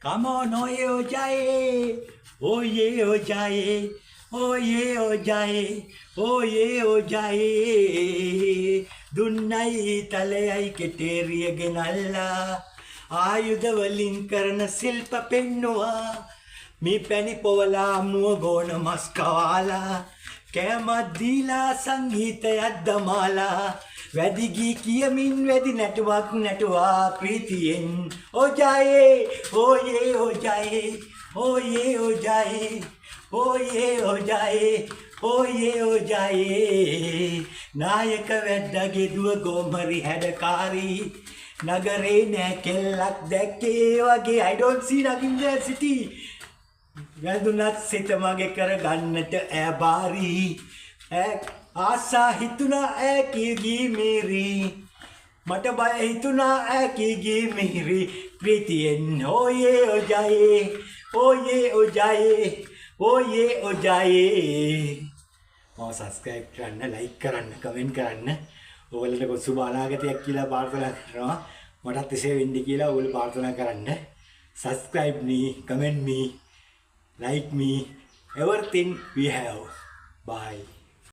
Come on, oye, ojaye, oye, ojaye, oye, ojaye, oye, ojaye. Dunnai talayai keteriya genalla, ආයුධ වලින් කරන ශිල්ප පෙන්නවා. මේ පැණි පොවලා මුව ගෝන මස් කවාලා කෑමක් දීලා සංගීතයක් දමාලා වැඩි ගී කියමින් වැඩි නැටුවක් නැටුවා ප්‍රීතියෙන් ඔජායේ ඕයේ ඔජායේ ඕයේ ඔජායේ ඕයේ ඔජායේ ඕයේ ඔජායේ නායක වැද්දාගේ දුව ගෝමරි හැඩකාරී නගරේ නෑ කෙල්ලක් දැක්කේ වගේ I don't see nothing there city වැදුනත් සිත මගේ කරගන්නට ඈ බාරි ආසා හිතුණා ඈ කීගී මිරි මට බය හිතුණා ඈ කීගී මිරි ප්‍රීතියෙන් ඕයේ ඔජායේ ඕයේ ඔජායේ ඕයේ ඔජායේ මම subscribe කරන්න like කරන්න comment කරන්න ඔයගලට සුබ අනාගතයක් කියලා ප්‍රාර්ථනා කරනවා මටත් එසේ වෙන්න කියලා ඔයගොල්ලෝ ප්‍රාර්ථනා කරන්න subscribe me comment me like me everything we have bye